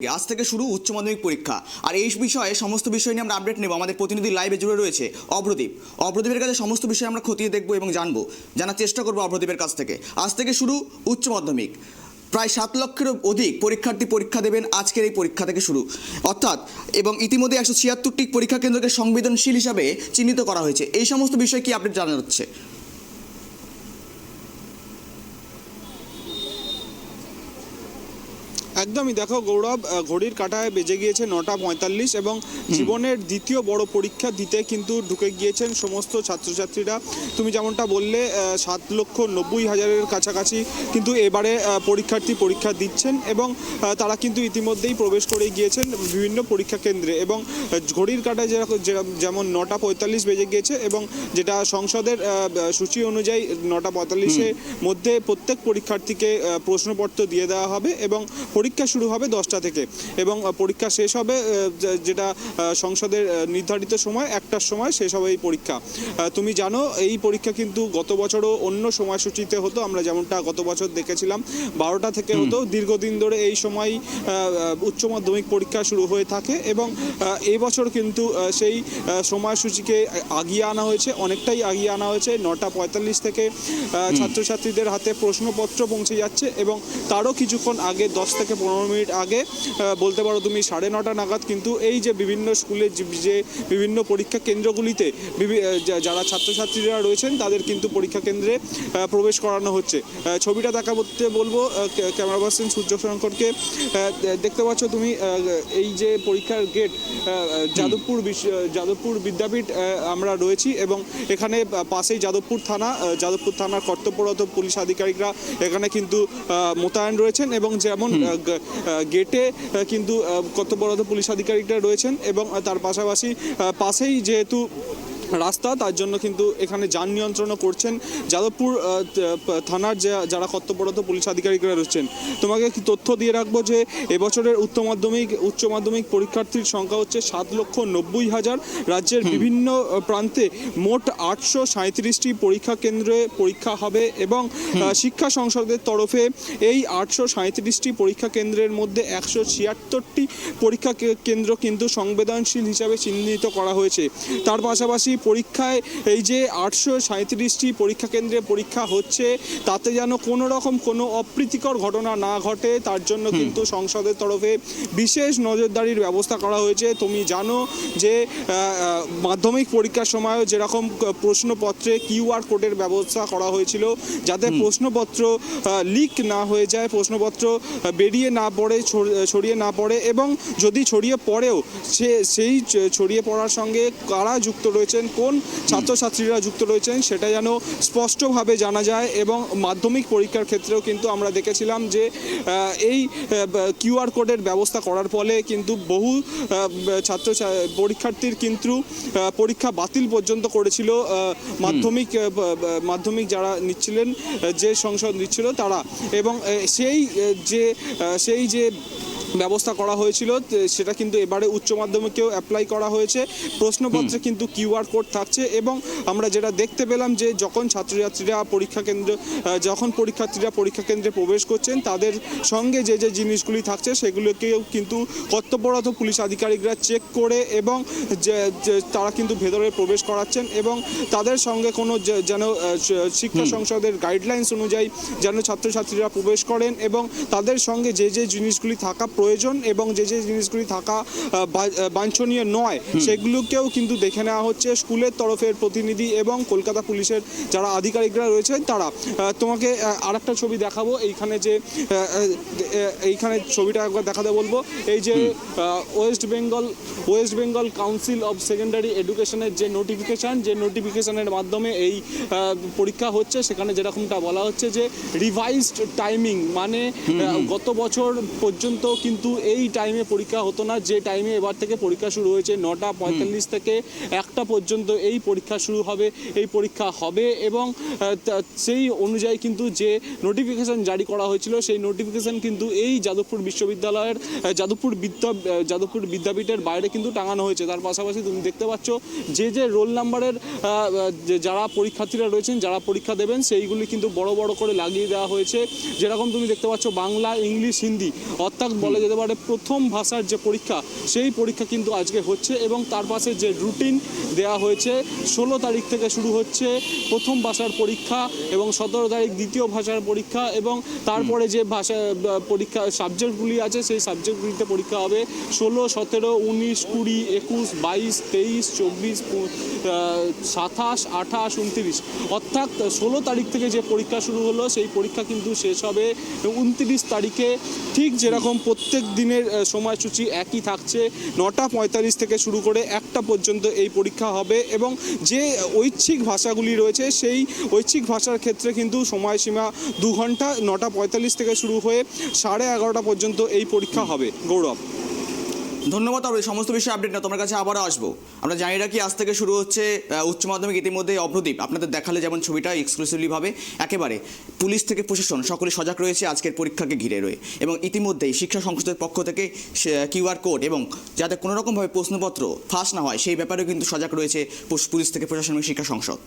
আজ থেকে শুরু উচ্চ মাধ্যমিক পরীক্ষা। আর এই বিষয়ে সমস্ত বিষয় নিয়ে আমরা আপডেট নেব। আমাদের প্রতিনিধি লাইভে জুড়ে রয়েছে অভ্রদীপের কাছে সমস্ত বিষয় আমরা খতিয়ে দেখব এবং জানার চেষ্টা করবো অভ্রদীপের কাছ থেকে। আজ থেকে শুরু উচ্চ মাধ্যমিক, প্রায় 7 লক্ষেরও অধিক পরীক্ষার্থী পরীক্ষা দেবেন আজকের এই পরীক্ষা থেকে শুরু অর্থাৎ, এবং ইতিমধ্যে 176টি পরীক্ষা কেন্দ্রকে সংবেদনশীল হিসাবে চিহ্নিত করা হয়েছে। এই সমস্ত বিষয় কি আপডেট জানা যাচ্ছে? একদমই, দেখো গৌরব, ঘড়ির কাঁটায় বেজে গিয়েছে 9টা 45 এবং জীবনের দ্বিতীয় বড় পরীক্ষা দিতে কিন্তু ঢুকে গিয়েছেন সমস্ত ছাত্রছাত্রীরা। তুমি যেমনটা বললে 7,90,000-এর কাছাকাছি কিন্তু এবারে পরীক্ষার্থী পরীক্ষা দিচ্ছেন এবং তারা কিন্তু ইতিমধ্যেই প্রবেশ করে গিয়েছেন বিভিন্ন পরীক্ষা কেন্দ্রে। এবং ঘড়ির কাঁটায় যেমন 9টা 45 বেজে গিয়েছে এবং যেটা সংসদের সূচি অনুযায়ী 9টা 45-এর মধ্যে প্রত্যেক পরীক্ষার্থীকে প্রশ্নপত্র দিয়ে দেওয়া হবে এবং পরীক্ষা শুরু হবে 10টা থেকে এবং পরীক্ষা শেষ হবে যেটা সংসদের নির্ধারিত সময় 1টার সময় শেষ হবে এই পরীক্ষা। তুমি জানো এই পরীক্ষা কিন্তু গত বছরও অন্য সময়সূচিতে হতো, আমরা যেমনটা গত বছর দেখেছিলাম 12টা থেকে হতো। দীর্ঘদিন ধরে এই সময় উচ্চ মাধ্যমিক পরীক্ষা শুরু হয়ে থাকে এবং এই বছর কিন্তু সেই সময়সূচিকে আগিয়ে আনা হয়েছে, অনেকটাই আগিয়ে আনা হয়েছে। 9টা 45 থেকে ছাত্রছাত্রীদের হাতে প্রশ্নপত্র পৌঁছে যাচ্ছে এবং তারও কিছুক্ষণ আগে 10 থেকে 15 মিনিট আগে বলতে পারো তুমি 9:30 নাগাদ কিন্তু এই যে বিভিন্ন স্কুলে যে বিভিন্ন পরীক্ষা কেন্দ্রগুলিতে যারা ছাত্রছাত্রীরা রয়েছেন তাদের কিন্তু পরীক্ষা কেন্দ্রে প্রবেশ করানো হচ্ছে। ছবিটা দেখাতে বলবো ক্যামেরা পার্সন সূর্য শঙ্করকে। দেখতে পাচ্ছ তুমি এই যে পরীক্ষার গেট, যাদবপুর বিদ্যাপীঠ আমরা রয়েছি এবং এখানে পাশেই যাদবপুর থানার কর্তব্যরত পুলিশ আধিকারিকরা এখানে কিন্তু মোতায়েন রয়েছেন এবং যেমন গেটে কিন্তু কর্তব্যরত পুলিশ আধিকারিকরা রয়েছেন এবং তার পাশাপাশি পাশেই যেহেতু রাস্তা, তার জন্য কিন্তু এখানে যান নিয়ন্ত্রণও করছেন যাদবপুর থানার যারা কর্তব্যরত পুলিশ আধিকারিকরা রয়েছেন। তোমাকে কি তথ্য দিয়ে রাখবো যে এবছরের উচ্চ মাধ্যমিক পরীক্ষার্থীর সংখ্যা হচ্ছে 7,90,000। রাজ্যের বিভিন্ন প্রান্তে মোট 837টি পরীক্ষা কেন্দ্রে পরীক্ষা হবে এবং শিক্ষা সংসদের তরফে এই 837টি পরীক্ষা কেন্দ্রের মধ্যে 176টি পরীক্ষা কেন্দ্র কিন্তু সংবেদনশীল হিসাবে চিহ্নিত করা হয়েছে। তার পাশাপাশি পরীক্ষায় এই যে 837টি পরীক্ষা কেন্দ্রে পরীক্ষা হচ্ছে তাতে যেন কোনো রকম কোনো অপ্রীতিকর ঘটনা না ঘটে তার জন্য কিন্তু সংসদের তরফে বিশেষ নজরদারির ব্যবস্থা করা হয়েছে। তুমি জানো যে মাধ্যমিক পরীক্ষার সময়ও যেরকম প্রশ্নপত্রে QR কোডের ব্যবস্থা করা হয়েছিল যাতে প্রশ্নপত্র লিক না হয়ে যায়, প্রশ্নপত্র বেরিয়ে না পড়ে, ছড়িয়ে না পড়ে এবং যদি ছড়িয়ে পড়েও সেই ছড়িয়ে পড়ার সঙ্গে কারা যুক্ত রয়েছেন, কোন ছাত্রছাত্রীরা যুক্ত রয়েছেন সেটা যেন স্পষ্টভাবে জানা যায়। এবং মাধ্যমিক পরীক্ষার ক্ষেত্রেও কিন্তু আমরা দেখেছিলাম যে এই QR কোডের ব্যবস্থা করার ফলে কিন্তু বহু পরীক্ষার্থীর কিন্তু পরীক্ষা বাতিল পর্যন্ত করেছিল মাধ্যমিক যারা নিচ্ছিলেন, যে সংসদ নিচ্ছিল তারা। এবং সেই যে ব্যবস্থা করা হয়েছিল সেটা কিন্তু এবারে উচ্চ মাধ্যমিকেও অ্যাপ্লাই করা হয়েছে। প্রশ্নপত্রে কিন্তু QR কোড থাকছে এবং আমরা যেটা দেখতে পেলাম যে যখন পরীক্ষার্থীরা পরীক্ষা কেন্দ্রে প্রবেশ করছেন তাদের সঙ্গে যে জিনিসগুলি থাকছে সেগুলোকেও কিন্তু কর্তব্যরত পুলিশ আধিকারিকরা চেক করে এবং তারা কিন্তু ভেতরে প্রবেশ করাচ্ছেন এবং তাদের সঙ্গে কোনো যেন শিক্ষা সংসদের গাইডলাইন্স অনুযায়ী যেন ছাত্রছাত্রীরা প্রবেশ করেন এবং তাদের সঙ্গে যে জিনিসগুলি থাকা প্রয়োজন এবং যে জিনিসগুলি থাকা বাঞ্ছনীয় নয় সেগুলোকেও কিন্তু দেখে নেওয়া হচ্ছে স্কুলের তরফের প্রতিনিধি এবং কলকাতা পুলিশের যারা আধিকারিকরা রয়েছেন তারা। তোমাকে আরেকটা ছবি দেখাবো, এইখানে ছবিটা একবার দেখাতে বলবো। এই যে West Bengal council of secondary এডুকেশনের যে নোটিফিকেশনের মাধ্যমে এই পরীক্ষা হচ্ছে সেখানে যেরকমটা বলা হচ্ছে যে রিভাইজড টাইমিং, মানে গত বছর পর্যন্ত কিন্তু এই টাইমে পরীক্ষা হতো না, যে টাইমে এবার থেকে পরীক্ষা শুরু হয়েছে 9টা 45 থেকে 1টা 1টা পর্যন্ত এই পরীক্ষা শুরু হবে, এই পরীক্ষা হবে এবং সেই অনুযায়ী কিন্তু যে নোটিফিকেশন জারি করা হয়েছিল সেই নোটিফিকেশন কিন্তু এই যাদবপুর বিশ্ববিদ্যালয়ের যাদবপুর বিদ্যাপীঠের বাইরে কিন্তু টাঙানো হয়েছে। তার পাশাপাশি তুমি দেখতে পাচ্ছ যে রোল নাম্বারের যারা পরীক্ষার্থীরা রয়েছেন, যারা পরীক্ষা দেবেন, সেইগুলি কিন্তু বড় বড় করে লাগিয়ে দেওয়া হয়েছে। যেরকম তুমি দেখতে পাচ্ছ বাংলা, ইংলিশ, হিন্দি, অর্থাৎ বলা যেতে পারে প্রথম ভাষার যে পরীক্ষা সেই পরীক্ষা কিন্তু আজকে হচ্ছে এবং তার পাশে যে রুটিন দেওয়া হয়েছে 16 তারিখ থেকে শুরু হচ্ছে প্রথম ভাষার পরীক্ষা এবং 17 তারিখ দ্বিতীয় ভাষার পরীক্ষা এবং তারপরে যে ভাষা পরীক্ষা সাবজেক্টগুলি আছে সেই সাবজেক্টগুলিতে পরীক্ষা হবে 16, 17, 19, 20, 21, 22, 23, 24, 27, 28, 29, অর্থাৎ 16 তারিখ থেকে যে পরীক্ষা শুরু হলো সেই পরীক্ষা কিন্তু শেষ হবে 29 তারিখে। ঠিক যেরকম প্রত্যেক দিনের সময়সূচি একই থাকছে, 9:45 থেকে শুরু করে 1টা পর্যন্ত এই পরীক্ষা হবে এবং যে ঐচ্ছিক ভাষাগুলি রয়েছে সেই ঐচ্ছিক ভাষার ক্ষেত্রে কিন্তু সময়সীমা 2 ঘন্টা, 9:45 থেকে শুরু হয়ে 11:30 পর্যন্ত এই পরীক্ষা হবে। গৌরব, ধন্যবাদ। আর এই সমস্ত বিষয়ে আপডেট না তোমার কাছে আবারও আসবো। আমরা জানি রাখি আজ থেকে শুরু হচ্ছে উচ্চ মাধ্যমিক। ইতিমধ্যে অভ্রদীপ আপনাদের দেখালে যেমন ছবিটা এক্সক্লুসিভলি ভাবে একেবারে পুলিশ থেকে প্রশাসন সকলে সজাগ রয়েছে আজকের পরীক্ষাকে ঘিরে রয়ে এবং ইতিমধ্যেই শিক্ষা সংসদের পক্ষ থেকে কিউআর কোড এবং যাতে কোনো রকমভাবে প্রশ্নপত্র ফাঁস না হয় সেই ব্যাপারেও কিন্তু সজাগ রয়েছে পুলিশ থেকে প্রশাসন এবং শিক্ষা সংসদ।